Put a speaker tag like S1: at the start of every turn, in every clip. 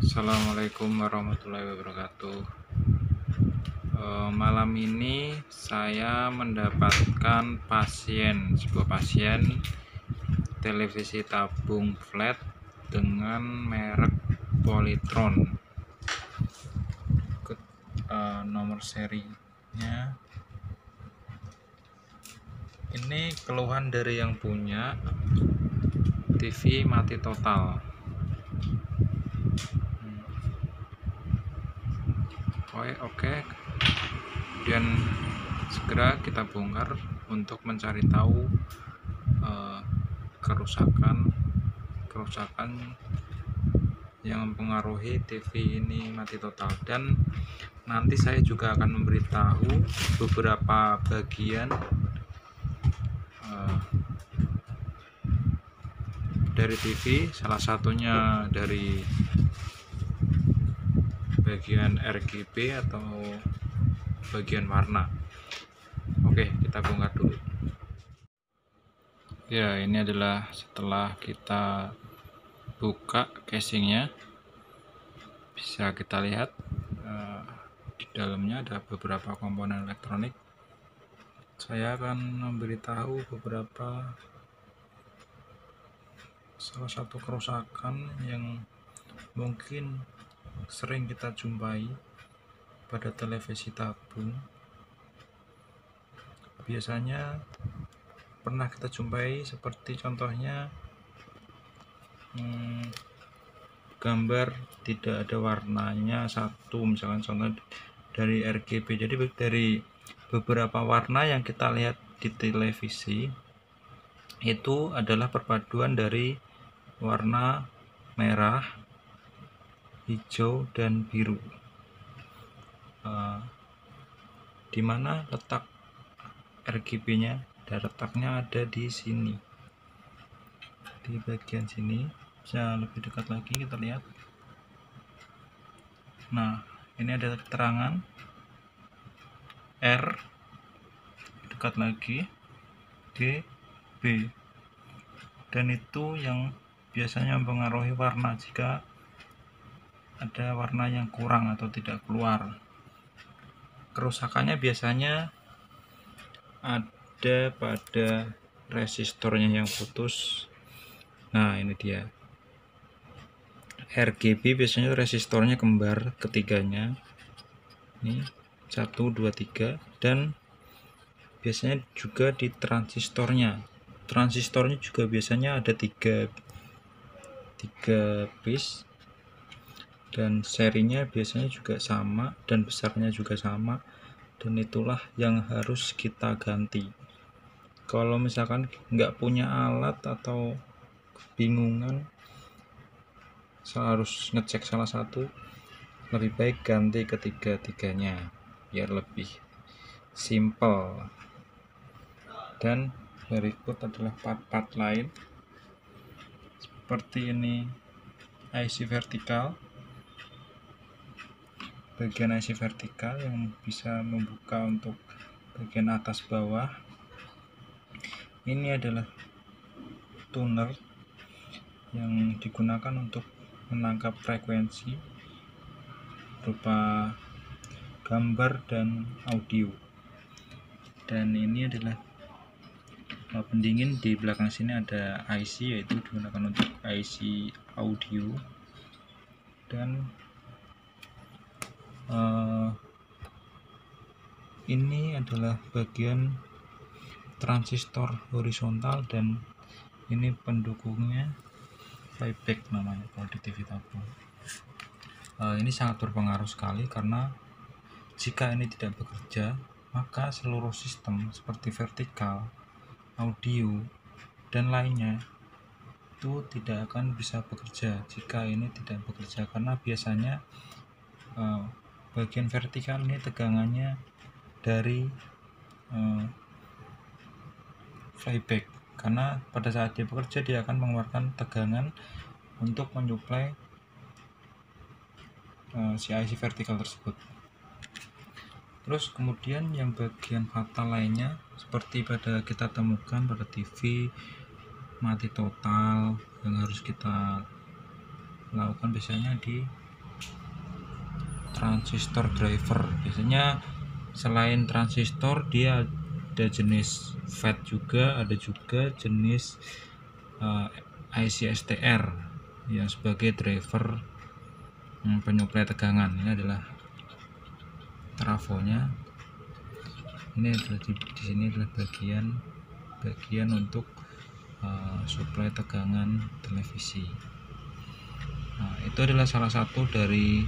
S1: Assalamualaikum warahmatullahi wabarakatuh. Malam ini saya mendapatkan sebuah pasien televisi tabung flat dengan merek Polytron. Nomor serinya ini keluhan dari yang punya TV mati total. Oke. Kemudian segera kita bongkar untuk mencari tahu kerusakan yang mempengaruhi TV ini mati total, dan nanti saya juga akan memberitahu beberapa bagian dari TV, salah satunya dari bagian RGB atau bagian warna. Oke, kita bongkar dulu. Ya, ini adalah setelah kita buka casingnya, bisa kita lihat di dalamnya ada beberapa komponen elektronik. Saya akan memberitahu salah satu kerusakan yang mungkin sering kita jumpai pada televisi tabung. Biasanya pernah kita jumpai seperti contohnya gambar tidak ada warnanya satu, misalkan contoh dari RGB. Jadi dari beberapa warna yang kita lihat di televisi itu adalah perpaduan dari warna merah, hijau, dan biru. Di mana letak RGB-nya? Letaknya ada di sini, di bagian sini. Bisa lebih dekat lagi kita lihat. Nah, ini ada keterangan R, dekat lagi G, B, dan itu yang biasanya mempengaruhi warna jika ada warna yang kurang atau tidak keluar. Kerusakannya biasanya ada pada resistornya yang putus. Nah, ini dia. RGB biasanya resistornya kembar ketiganya. Ini 1, 2, 3, dan biasanya juga di transistornya. Transistornya juga biasanya ada 3 piece, dan serinya biasanya juga sama dan besarnya juga sama, dan itulah yang harus kita ganti. Kalau misalkan nggak punya alat atau kebingungan harus ngecek salah satu, lebih baik ganti ketiga-tiganya biar lebih simple. Dan berikut adalah part-part lain seperti ini. IC vertikal, bagian IC vertikal yang bisa membuka untuk bagian atas bawah. Ini adalah tuner yang digunakan untuk menangkap frekuensi berupa gambar dan audio. Dan ini adalah pendingin. Di belakang sini ada IC, yaitu digunakan untuk IC audio. Dan ini adalah bagian transistor horizontal, dan ini pendukungnya, flyback namanya kalau di TV tabung. Ini sangat berpengaruh sekali, karena jika ini tidak bekerja, maka seluruh sistem seperti vertikal, audio, dan lainnya itu tidak akan bisa bekerja jika ini tidak bekerja. Karena biasanya bagian vertikal ini tegangannya dari flyback, karena pada saat dia bekerja dia akan mengeluarkan tegangan untuk menyuplai si IC vertikal tersebut. Terus kemudian yang bagian fatal lainnya seperti pada kita temukan pada TV mati total, yang harus kita lakukan biasanya di transistor driver. Biasanya selain transistor dia ada jenis FET juga, ada juga jenis IC STR yang sebagai driver penyuplai tegangan. Ini adalah trafonya. Ini adalah di sini adalah bagian untuk suplai tegangan televisi. Nah, itu adalah salah satu dari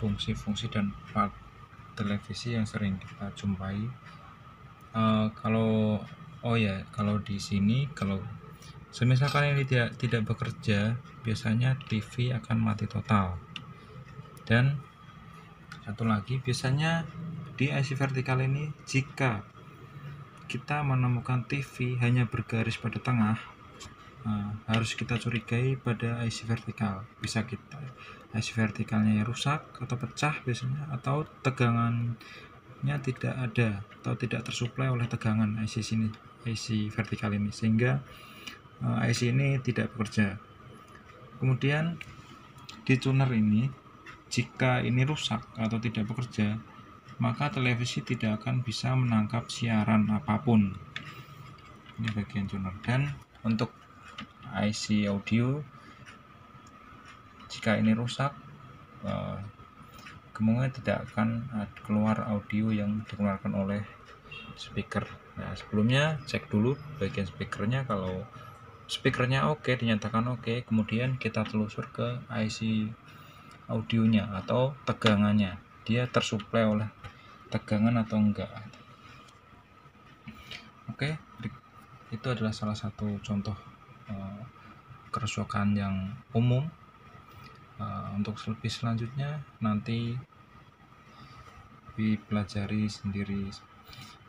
S1: fungsi-fungsi dan part televisi yang sering kita jumpai. Kalau di sini, kalau misalkan ini tidak bekerja, biasanya TV akan mati total. Dan satu lagi, biasanya di IC vertikal ini, jika kita menemukan TV hanya bergaris pada tengah, harus kita curigai pada IC vertikal. Bisa kita IC vertikalnya rusak atau pecah biasanya, atau tegangannya tidak ada atau tidak tersuplai oleh tegangan IC vertikal ini, sehingga IC ini tidak bekerja. Kemudian di tuner ini, jika ini rusak atau tidak bekerja, maka televisi tidak akan bisa menangkap siaran apapun. Ini bagian tuner. Dan untuk IC audio, jika ini rusak, kemungkinan tidak akan keluar audio yang dikeluarkan oleh speaker. Nah, sebelumnya cek dulu bagian speakernya. Kalau speakernya oke, dinyatakan oke, kemudian kita telusur ke IC audionya atau tegangannya, dia tersuplai oleh tegangan atau enggak. Oke, itu adalah salah satu contoh kerusakan yang umum. Untuk lebih selanjutnya nanti dipelajari sendiri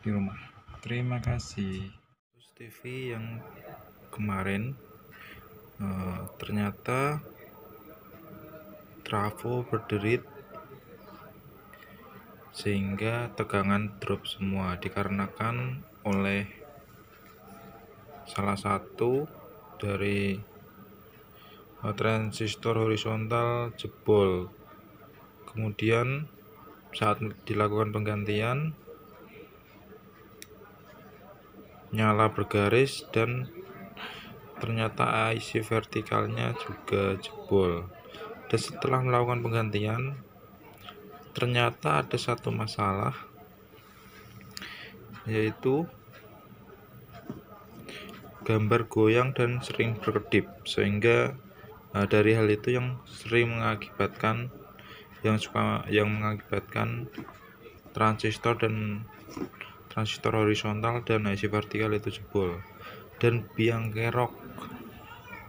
S1: di rumah. Terima kasih. TV yang kemarin ternyata trafo berderit sehingga tegangan drop semua, dikarenakan oleh salah satu dari transistor horizontal jebol. Kemudian saat dilakukan penggantian, nyala bergaris dan ternyata IC vertikalnya juga jebol. Dan setelah melakukan penggantian, ternyata ada satu masalah, yaitu gambar goyang dan sering berkedip, sehingga dari hal itu yang sering mengakibatkan transistor horizontal dan IC vertikal itu jebol. Dan biang kerok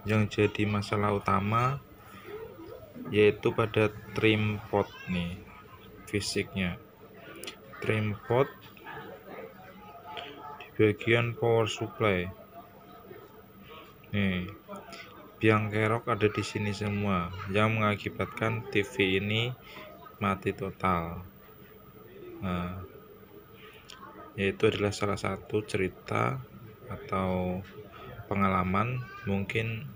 S1: yang jadi masalah utama yaitu pada trim pot nih, fisiknya trim pot di bagian power supply nih, biang kerok ada di sini semua yang mengakibatkan TV ini mati total. Nah, yaitu adalah salah satu cerita atau pengalaman. Mungkin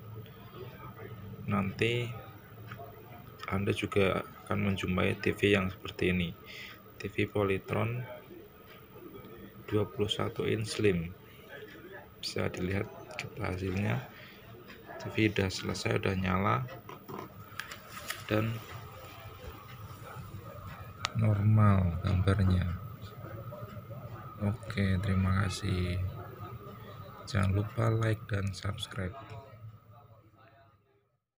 S1: nanti Anda juga akan menjumpai TV yang seperti ini, TV Polytron 21 inch slim. Bisa dilihat kita hasilnya, TV udah selesai, udah nyala dan normal gambarnya. Oke, terima kasih. Jangan lupa like dan subscribe.